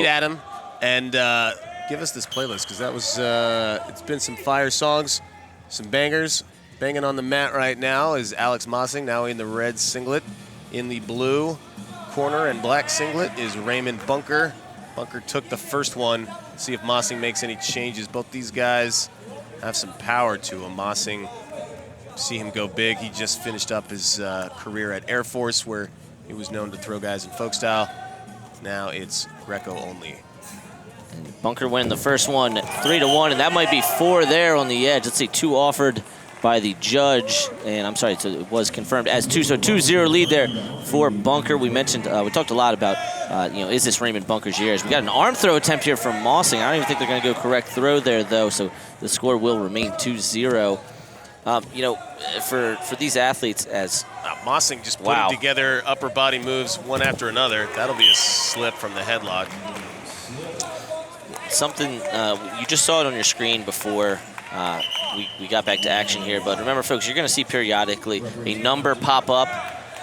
Adam, and give us this playlist, because that was it's been some fire songs, some bangers. Banging on the mat right now is Alex Mossing, now in the red singlet. In the blue corner and black singlet is Raymond Bunker. Bunker took the first one. See if Mossing makes any changes. Both these guys have some power to him. Mossing, see him go big. He just finished up his career at Air Force, where he was known to throw guys in folk style. Now it's Greco only. And Bunker winning the first one 3-1, and that might be 4 there on the edge. Let's see, 2 offered by the judge, and I'm sorry, so it was confirmed as 2. So 2-0 lead there for Bunker. We mentioned, we talked a lot about, is this Raymond Bunker's year? We got an arm throw attempt here from Mossing. I don't even think they're going to go correct throw there, though, so the score will remain 2-0. For these athletes, as Mossing just putting together upper body moves one after another. That'll be a slip from the headlock. Something, you just saw it on your screen before we got back to action here, but remember, folks, you're going to see periodically a number pop up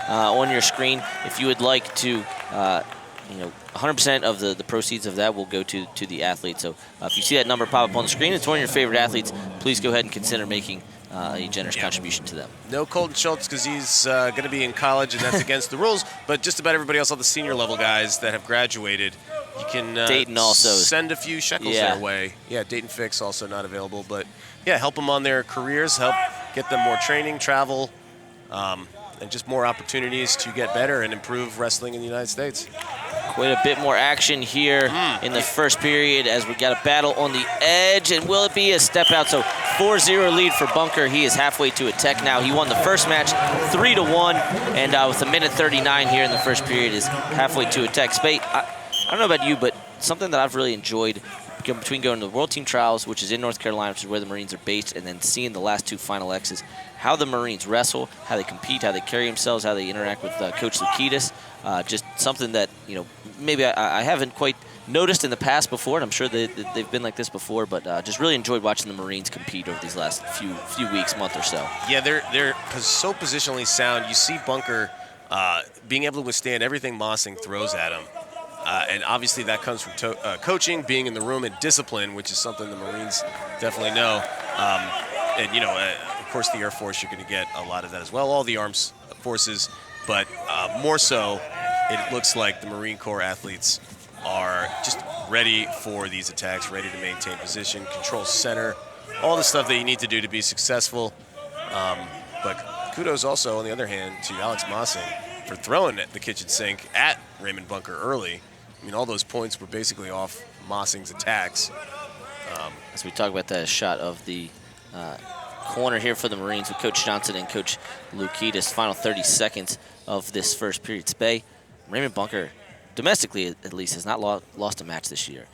on your screen. If you would like to, 100% of the proceeds of that will go to the athlete. So if you see that number pop up on the screen, it's one of your favorite athletes, please go ahead and consider making a generous contribution to them. No Colton Schultz, because he's going to be in college, and that's against the rules. But just about everybody else, all the senior level guys that have graduated, you can Dayton also send a few shekels their way. Yeah, Dayton Fix also not available, but yeah, help them on their careers, help get them more training, travel, and just more opportunities to get better and improve wrestling in the United States. Quite a bit more action here in the first period as we got a battle on the edge, and will it be a step out? So 4-0 lead for Bunker. He is halfway to a tech now. He won the first match 3-1, and with a minute 39 here in the first period is halfway to a tech. Spate, I don't know about you, but something that I've really enjoyed between going to the World Team Trials, which is in North Carolina, which is where the Marines are based, and then seeing the last 2 Final X's, how the Marines wrestle, how they compete, how they carry themselves, how they interact with Coach Lukitas. Just something that, maybe I haven't quite noticed in the past before, and I'm sure they've been like this before, but just really enjoyed watching the Marines compete over these last few weeks, month or so. Yeah, they're so positionally sound. You see Bunker being able to withstand everything Mossing throws at him. And obviously that comes from coaching, being in the room, and discipline, which is something the Marines definitely know. Of course, the Air Force, you're going to get a lot of that as well, all the armed forces. But more so, it looks like the Marine Corps athletes are just ready for these attacks, ready to maintain position, control center, all the stuff that you need to do to be successful. But kudos also, on the other hand, to Alex Mossing for throwing the kitchen sink at Raymond Bunker early. I mean, all those points were basically off Mossing's attacks. As we talk about that shot of the corner here for the Marines with Coach Johnson and Coach Lukitas, final 30 seconds of this first period. Spay, Raymond Bunker, domestically at least, has not lost a match this year.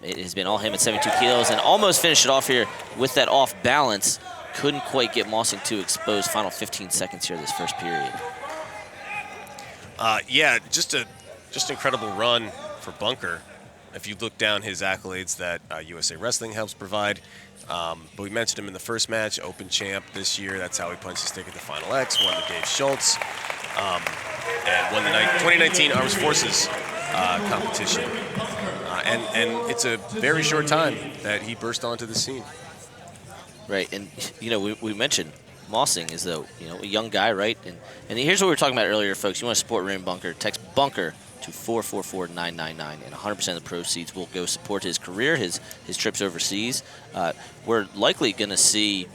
It has been all him at 72 kilos, and almost finished it off here with that off balance. Couldn't quite get Mossing to expose. Final 15 seconds here this first period. Yeah, just incredible run for Bunker. If you look down his accolades that USA Wrestling helps provide. But we mentioned him in the first match, Open Champ this year. That's how he punched his ticket to Final X, won the Dave Schultz, and won the 2019 Armed Forces competition. And it's a very short time that he burst onto the scene. Right, and we mentioned Mossing is a young guy, right? And here's what we were talking about earlier, folks. You want to support Raymond Bunker? Text Bunker to 444-999, and 100% of the proceeds will go support his career, his trips overseas. We're likely going to see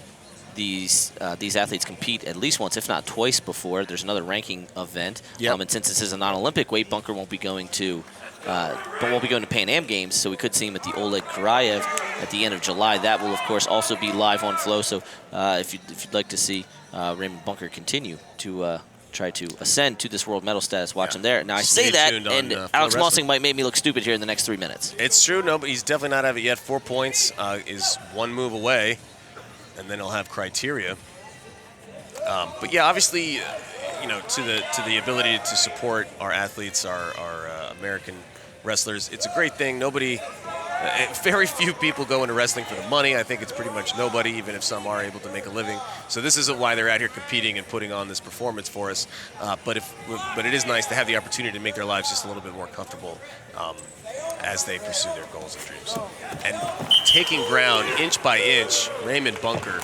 these athletes compete at least once, if not twice, before there's another ranking event. Yep. And since this is a non-Olympic weight, Bunker won't be going to Pan Am Games, so we could see him at the Oleg Karayev at the end of July. That will, of course, also be live on Flow. So if you'd like to see Raymond Bunker continue to try to ascend to this world medal status, watch him there. Now, I say that, and Alex Mossing might make me look stupid here in the next 3 minutes. It's true. No, but he's definitely not out of it yet. 4 points is one move away, and then he'll have criteria. But yeah, obviously, to the ability to support our athletes, our American wrestlers, it's a great thing. Very few people go into wrestling for the money. I think it's pretty much nobody, even if some are able to make a living. So this isn't why they're out here competing and putting on this performance for us. But it is nice to have the opportunity to make their lives just a little bit more comfortable as they pursue their goals and dreams. And taking ground inch by inch, Raymond Bunker.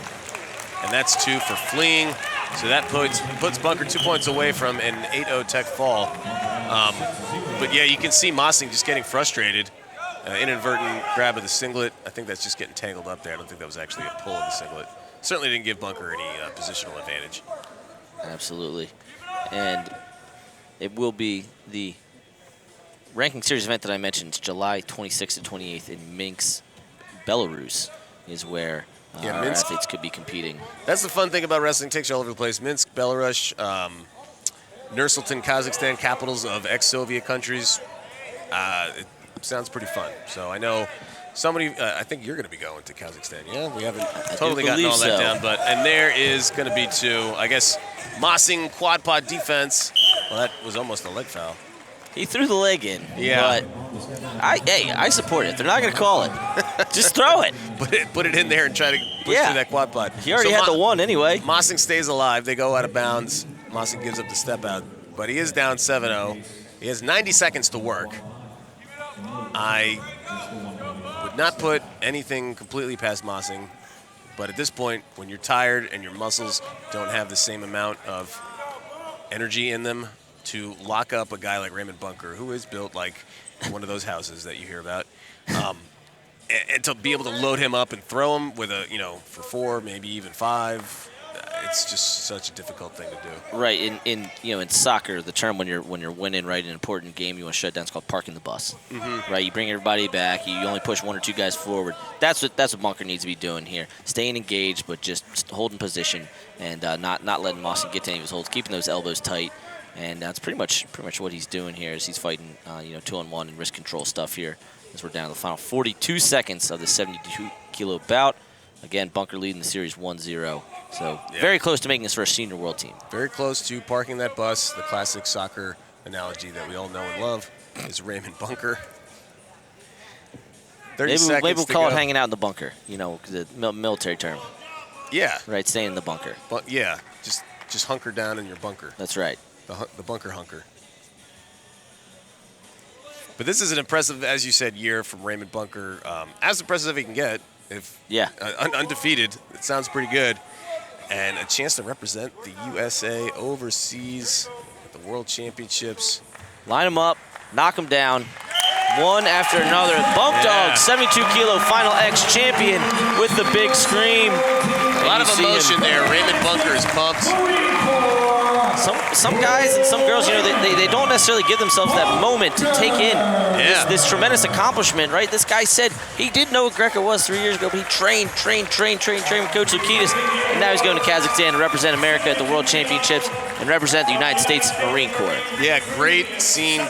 And that's 2 for fleeing. So that puts Bunker 2 points away from an 8-0 tech fall. But yeah, you can see Mossing just getting frustrated. Inadvertent grab of the singlet. I think that's just getting tangled up there. I don't think that was actually a pull of the singlet. Certainly didn't give Bunker any positional advantage. Absolutely. And it will be the ranking series event that I mentioned, July 26th and 28th in Minsk, Belarus, is where our Minsk athletes could be competing. That's the fun thing about wrestling. Takes you all over the place. Minsk, Belarus, Nur-Sultan, Kazakhstan, capitals of ex-Soviet countries. It sounds pretty fun. So I know somebody, I think you're going to be going to Kazakhstan. Yeah, we haven't totally gotten all that down. And there is going to be 2. I guess Mossing quad pod defense. Well, that was almost a leg foul. He threw the leg in. Yeah. But I support it. They're not going to call it. Just throw it. Put it in there and try to push through that quad pod. He already had the one anyway. Mossing stays alive. They go out of bounds. Mossing gives up the step out. But he is down 7-0. He has 90 seconds to work. I would not put anything completely past Mossing. But at this point, when you're tired and your muscles don't have the same amount of energy in them to lock up a guy like Raymond Bunker, who is built like one of those houses that you hear about, and to be able to load him up and throw him with a, for 4, maybe even 5, it's just such a difficult thing to do. Right. In soccer, the term when you're winning, right, an important game you want to shut down, it's called parking the bus. Mm-hmm. Right. You bring everybody back. You only push 1 or 2 guys forward. That's what Bunker needs to be doing here. Staying engaged, but just holding position and not letting Mossing get to any of his holds, keeping those elbows tight. And that's pretty much what he's doing here is he's fighting 2-on-1 and wrist control stuff here as we're down to the final 42 seconds of the 72-kilo bout. Again, Bunker leading the series 1-0. So very close to making his first senior world team. Very close to parking that bus. The classic soccer analogy that we all know and love is Raymond Bunker. 30 seconds maybe we'll to call go. it hanging out in the bunker, the military term. Yeah. Right, stay in the bunker. But yeah, just hunker down in your bunker. That's right. The bunker hunker. But this is an impressive, as you said, year from Raymond Bunker. As impressive as he can get. Undefeated. It sounds pretty good. And a chance to represent the USA overseas at the World Championships. Line them up, knock them down, one after another. Bump Dog, 72-kilo Final X champion with the big scream. A lot of emotion there. Raymond Bunker is pumped. Some guys and some girls, they don't necessarily give themselves that moment to take in this tremendous accomplishment, right? This guy said he did know what Greco was 3 years ago, but he trained with Coach Lukitas, and now he's going to Kazakhstan to represent America at the World Championships and represent the United States Marine Corps. Yeah, great seeing